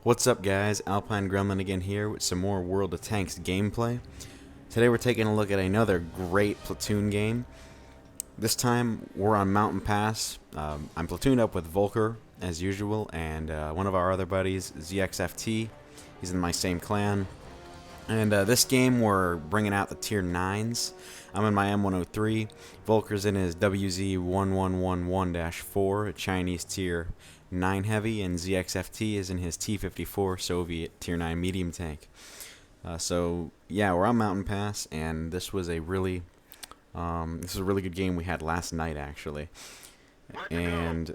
What's up guys, Alpine Gremlin again here with some more World of Tanks gameplay. Today we're taking a look at another great Platoon game. This time we're on Mountain Pass. I'm platooned up with Volker as usual and one of our other buddies, ZXFT. He's in my same clan. And this game we're bringing out the tier 9s. I'm in my M103. Volker's in his WZ1111-4, a Chinese tier 9 heavy, and ZXFT is in his T54 Soviet tier 9 medium tank. So yeah, we're on Mountain Pass, and this was a really good game we had last night actually, and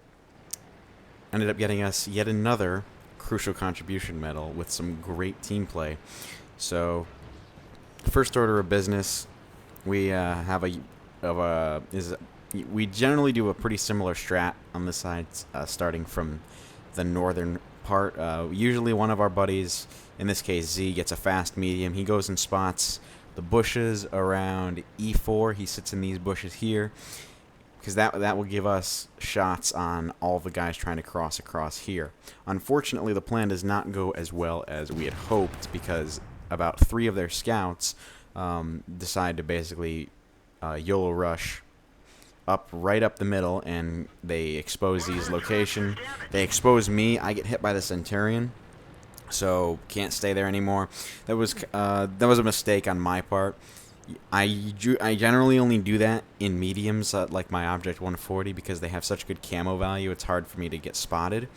ended up getting us yet another crucial contribution medal with some great team play. So, first order of business, we we generally do a pretty similar strat on this side, starting from the northern part. Usually one of our buddies, in this case Z, gets a fast medium. He goes and spots the bushes around E4. He sits in these bushes here, because that will give us shots on all the guys trying to cross across here. Unfortunately, the plan does not go as well as we had hoped, because about 3 of their scouts decide to basically YOLO rush right up the middle, and they expose Z's location. They expose me. I get hit by the Centurion, so can't stay there anymore. That was a mistake on my part. I generally only do that in mediums, like my Object 140, because they have such good camo value. It's hard for me to get spotted.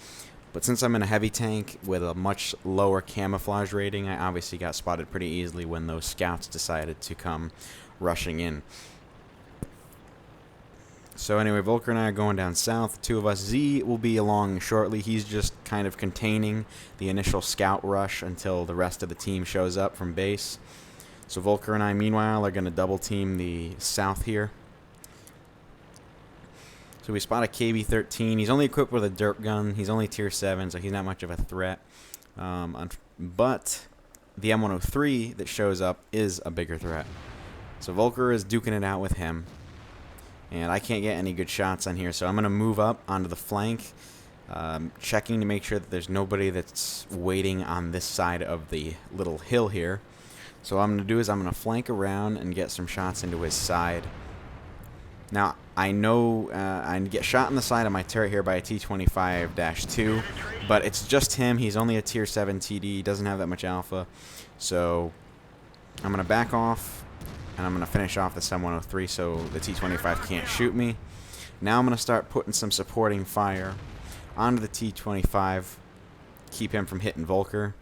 But since I'm in a heavy tank with a much lower camouflage rating, I obviously got spotted pretty easily when those scouts decided to come rushing in. So anyway, Volker and I are going down south, the 2 of us. Z will be along shortly. He's just kind of containing the initial scout rush until the rest of the team shows up from base. So Volker and I, meanwhile, are going to double team the south here. So we spot a KB-13. He's only equipped with a derp gun. He's only tier 7, so he's not much of a threat. But the M103 that shows up is a bigger threat. So Volker is duking it out with him. And I can't get any good shots on here, so I'm going to move up onto the flank, checking to make sure that there's nobody that's waiting on this side of the little hill here. So what I'm going to do is I'm going to flank around and get some shots into his side. Now, I know I get shot in the side of my turret here by a T25-2, but it's just him. He's only a tier 7 TD. He doesn't have that much alpha. So I'm going to back off, and I'm going to finish off the M103 so the T25 can't shoot me. Now I'm going to start putting some supporting fire onto the T25, keep him from hitting Volker.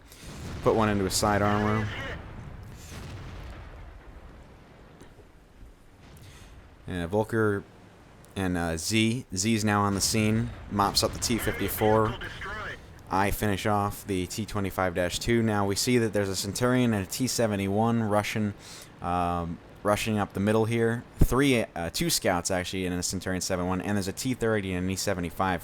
Put one into his side armor. Volker and Z's now on the scene, mops up the T54. I finish off the T25-2. Now we see that there's a Centurion and a T71 rushing up the middle here. 2 scouts actually, and a Centurion 71, and there's a T30 and an E75.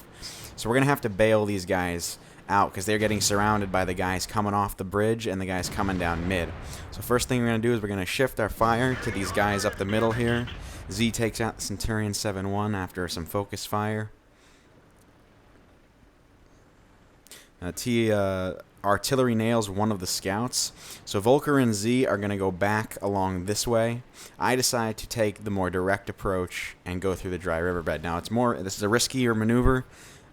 So we're gonna have to bail these guys out because they're getting surrounded by the guys coming off the bridge and the guys coming down mid. So first thing we're gonna do is we're gonna shift our fire to these guys up the middle here. Z takes out the Centurion 7-1 after some focus fire. Artillery nails one of the scouts. So Volker and Z are going to go back along this way. I decide to take the more direct approach and go through the dry riverbed. Now this is a riskier maneuver.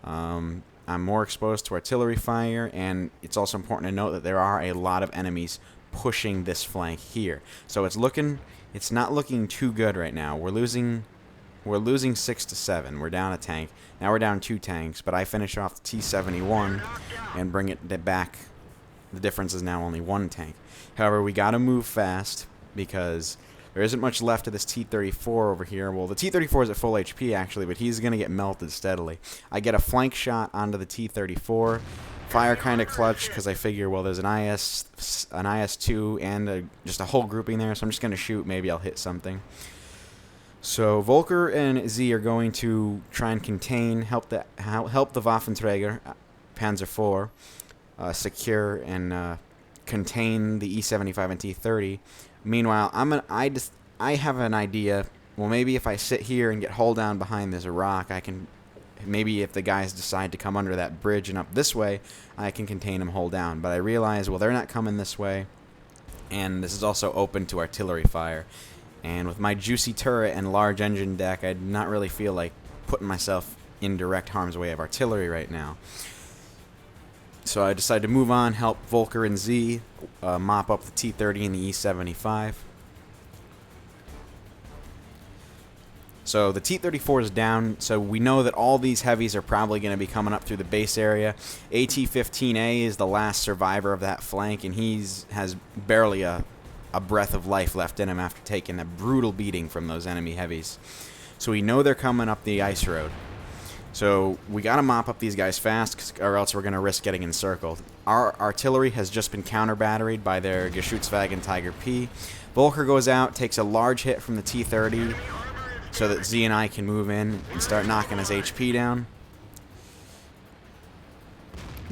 I'm more exposed to artillery fire, and it's also important to note that there are a lot of enemies pushing this flank here. So it's not looking too good right now. We're losing 6 to 7. We're down a tank. Now we're down 2 tanks, but I finish off the T71 and bring it back. The difference is now only 1 tank. However, we got to move fast because there isn't much left of this T34 over here. Well, the T34 is at full HP actually, but he's going to get melted steadily. I get a flank shot onto the T34. Fire kind of clutch because I figure, well, there's an IS-2 and just a whole grouping there, so I'm just going to shoot. Maybe I'll hit something. So Volker and Z are going to try and contain, help the Waffenträger, Panzer IV, secure and contain the E75 and T30. Meanwhile, I have an idea. Well, maybe if I sit here and get hull down behind this rock, I can maybe if the guys decide to come under that bridge and up this way, I can contain them hull down. But I realize, well, they're not coming this way, and this is also open to artillery fire. And with my juicy turret and large engine deck, I do not really feel like putting myself in direct harm's way of artillery right now. So I decided to move on, help Volker and Z mop up the T-30 and the E-75. So the T-34 is down, so we know that all these heavies are probably going to be coming up through the base area. AT-15A is the last survivor of that flank, and has barely a breath of life left in him after taking a brutal beating from those enemy heavies. So we know they're coming up the ice road. So we got to mop up these guys fast, or else we're going to risk getting encircled. Our artillery has just been counter-batteried by their Geschützwagen Tiger P. Volker goes out, takes a large hit from the T-30, so that Z and I can move in and start knocking his HP down.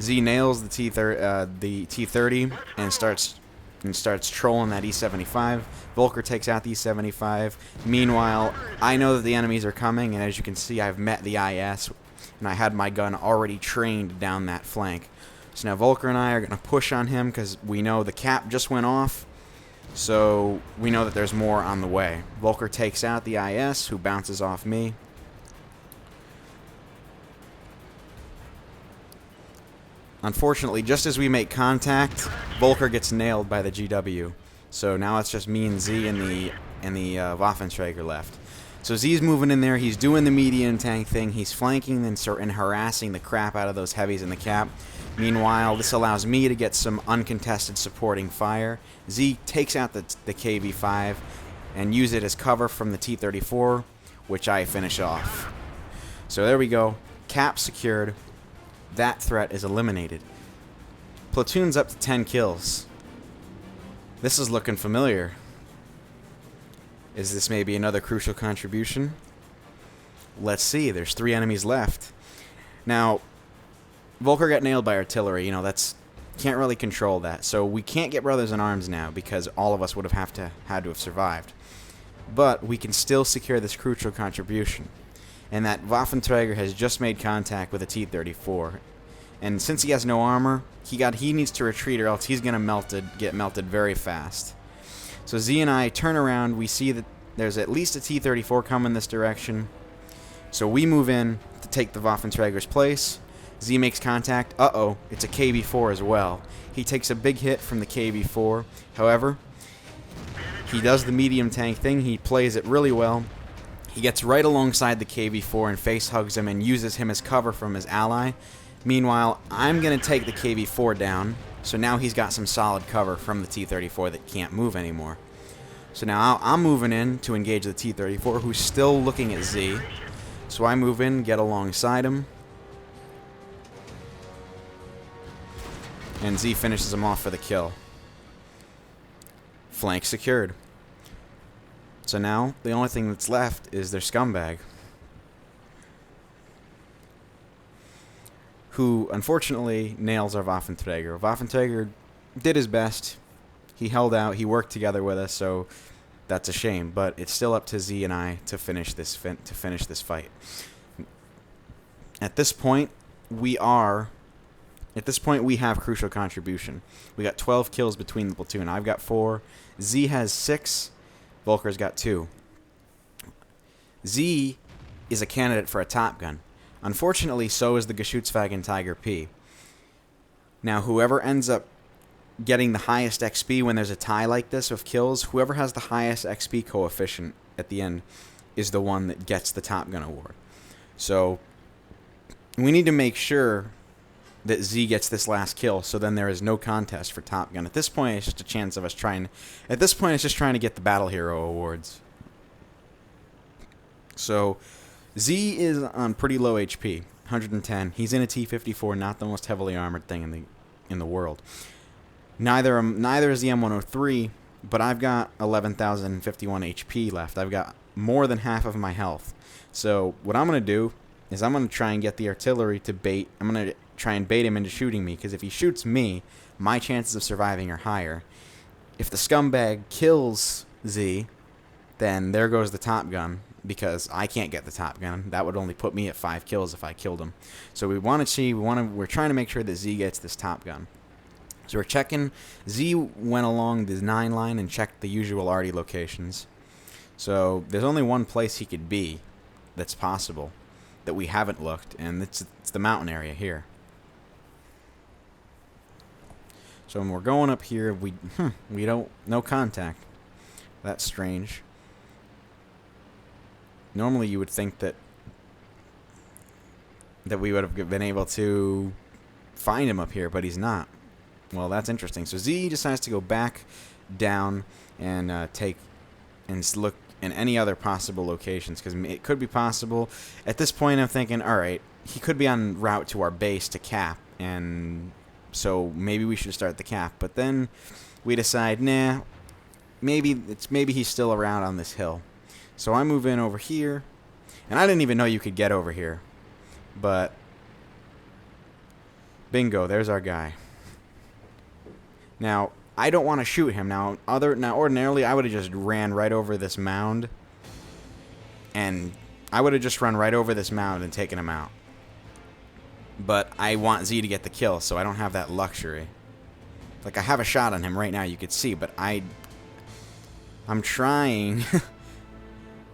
Z nails the T-30 and starts trolling that E-75. Volker takes out the E-75. Meanwhile, I know that the enemies are coming, and as you can see, I've met the IS, and I had my gun already trained down that flank. So now Volker and I are going to push on him because we know the cap just went off, so we know that there's more on the way. Volker takes out the IS, who bounces off me. Unfortunately, just as we make contact, Volker gets nailed by the GW. So now it's just me and Z and the Waffenträger left. So Z's moving in there. He's doing the medium tank thing. He's flanking and harassing the crap out of those heavies in the cap. Meanwhile, this allows me to get some uncontested supporting fire. Z takes out the KV-5 and use it as cover from the T-34, which I finish off. So there we go. Cap secured. That threat is eliminated. Platoon's up to 10 kills. This is looking familiar. Is this maybe another crucial contribution? Let's see. There's 3 enemies left. Now, Volker got nailed by artillery. You know, can't really control that. So we can't get brothers in arms now because all of us would have had to have survived. But we can still secure this crucial contribution. And that Waffenträger has just made contact with a T-34. And since he has no armor, he needs to retreat or else he's going to get melted very fast. So Z and I turn around. We see that there's at least a T-34 coming this direction. So we move in to take the Waffenträger's place. Z makes contact. Uh-oh, it's a KV-4 as well. He takes a big hit from the KV-4. However, he does the medium tank thing. He plays it really well. He gets right alongside the KV-4 and face hugs him and uses him as cover from his ally. Meanwhile, I'm going to take the KV-4 down, so now he's got some solid cover from the T-34 that can't move anymore. So now I'm moving in to engage the T-34, who's still looking at Z. So I move in, get alongside him, and Z finishes him off for the kill. Flank secured. So now, the only thing that's left is their scumbag, who unfortunately nails our Waffenträger. Waffenträger did his best. He held out. He worked together with us, so that's a shame. But it's still up to Z and I to finish this fight. At this point, we have crucial contribution. We got 12 kills between the platoon. I've got 4. Z has 6. Volker's got 2. Z is a candidate for a Top Gun. Unfortunately, so is the Geschützwagen Tiger P. Now, whoever ends up getting the highest XP when there's a tie like this of kills, whoever has the highest XP coefficient at the end is the one that gets the Top Gun award. So, we need to make sure that Z gets this last kill, so then there is no contest for Top Gun. At this point, it's just a chance of us trying to get the Battle Hero awards. So, Z is on pretty low HP, 110. He's in a T-54, not the most heavily armored thing in the world. Neither is the M103, but I've got 11,051 HP left. I've got more than half of my health. So, what I'm going to do is I'm going to try and get the artillery to bait. I'm going to try and bait him into shooting me, because if he shoots me, my chances of surviving are higher. If the scumbag kills Z, then there goes the Top Gun, because I can't get the Top Gun. That would only put me at 5 kills if I killed him. So we're trying to make sure that Z gets this Top Gun. So we're checking. Z went along the 9 line and checked the usual arty locations. So there's only one place he could be that's possible that we haven't looked, and it's the mountain area here. So when we're going up here, we no contact. That's strange. Normally you would think that we would have been able to find him up here, but he's not. Well, that's interesting. So Z decides to go back down and look in any other possible locations, because it could be possible. At this point, I'm thinking, all right, he could be en route to our base to cap, and so maybe we should start the cap. But then we decide, nah, maybe he's still around on this hill. So I move in over here, and I didn't even know you could get over here, but bingo, there's our guy. Now, I don't want to shoot him. Now, ordinarily, I would have just ran right over this mound, and taken him out. But I want Z to get the kill, so I don't have that luxury. Like, I have a shot on him right now, you could see, but I'm trying...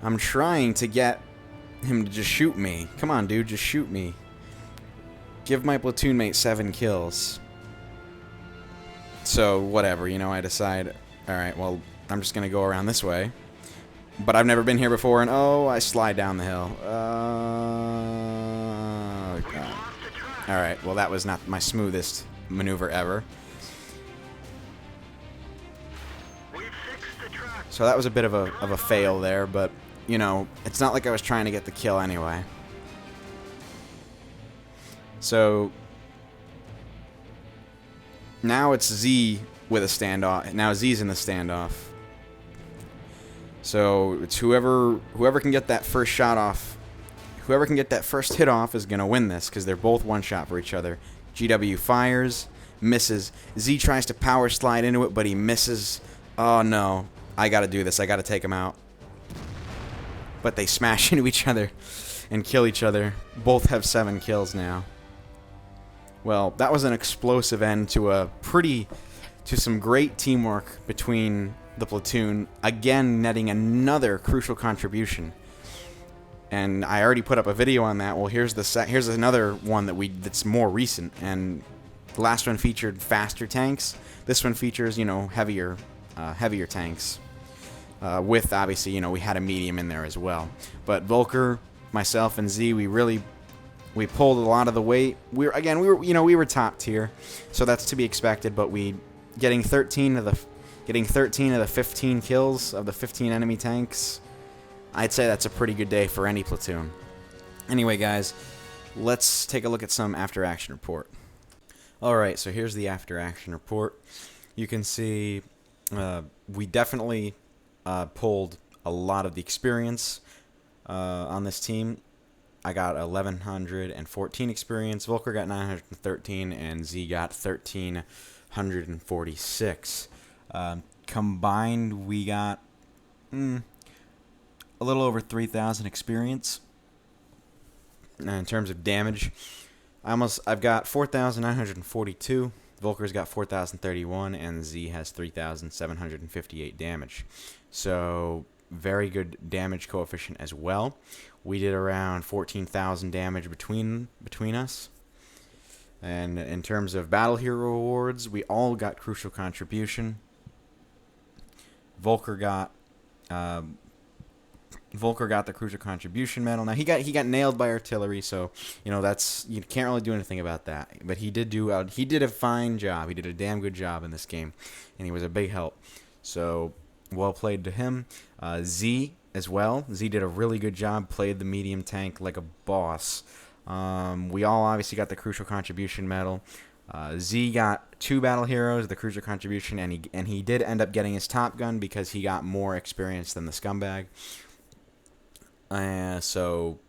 I'm trying to get him to just shoot me. Come on, dude, just shoot me. Give my platoon mate 7 kills. So, whatever, I decide, alright, well, I'm just gonna go around this way. But I've never been here before, and I slide down the hill. Alright, well, that was not my smoothest maneuver ever. So that was a bit of a fail there, but, it's not like I was trying to get the kill anyway. So now it's Z with a standoff. Now Z's in the standoff. So it's whoever can get that first shot off. Whoever can get that first hit off is going to win this, because they're both one shot for each other. GW fires, misses. Z tries to power slide into it, but he misses. Oh no, I got to do this. I got to take him out. But they smash into each other and kill each other. Both have 7 kills now. Well, that was an explosive end to some great teamwork between the platoon. Again, netting another crucial contribution. And I already put up a video on that. Well, here's another one that's more recent. And the last one featured faster tanks. This one features, heavier tanks. With, obviously, we had a medium in there as well. But Volker, myself, and Z, we pulled a lot of the weight. We were top tier, so that's to be expected. But getting 13 of the 15 kills of the 15 enemy tanks, I'd say that's a pretty good day for any platoon. Anyway, guys, let's take a look at some after action report. All right, so here's the after action report. You can see we definitely pulled a lot of the experience on this team. I got 1,114 experience, Volker got 913, and Z got 1,346. Combined, we got a little over 3,000 experience. In terms of damage, I've got 4,942. Volker's got 4,031, and Z has 3,758 damage. So, very good damage coefficient as well. We did around 14,000 damage between us. And in terms of Battle Hero awards, we all got crucial contribution. Volker got the crucial contribution medal. Now he got nailed by artillery, so you can't really do anything about that. But he did a fine job. He did a damn good job in this game, and he was a big help. So well played to him. Z as well. Z did a really good job. Played the medium tank like a boss. We all obviously got the crucial contribution medal. Z got 2 battle heroes, the crucial contribution, and he did end up getting his Top Gun because he got more experience than the scumbag. So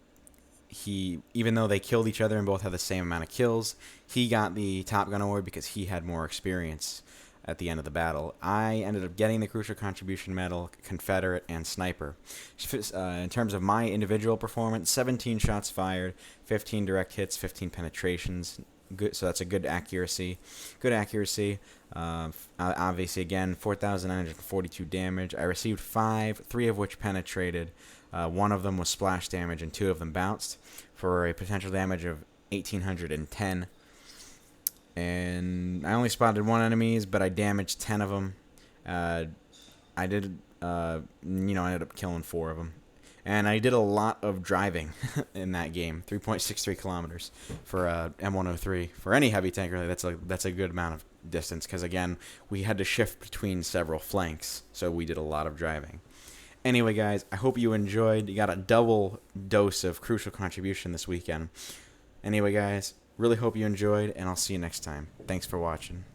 even though they killed each other and both had the same amount of kills, he got the Top Gun award because he had more experience. at the end of the battle. I ended up getting the Crucial Contribution Medal, Confederate, and Sniper. In terms of my individual performance, 17 shots fired, 15 direct hits, 15 penetrations. Good, so that's a good accuracy. Good accuracy. Obviously, again, 4,942 damage. I received 5, 3 of which penetrated. One of them was splash damage, and 2 of them bounced, for a potential damage of 1,810. And I only spotted 1 enemies, but I damaged 10 of them. I did, I ended up killing 4 of them. And I did a lot of driving in that game, 3.63 kilometers for M103. For any heavy tank, really, that's a good amount of distance, because, again, we had to shift between several flanks, so we did a lot of driving. Anyway, guys, I hope you enjoyed. You got a double dose of Crucial Contribution this weekend. Anyway, guys, really hope you enjoyed, and I'll see you next time. Thanks for watching.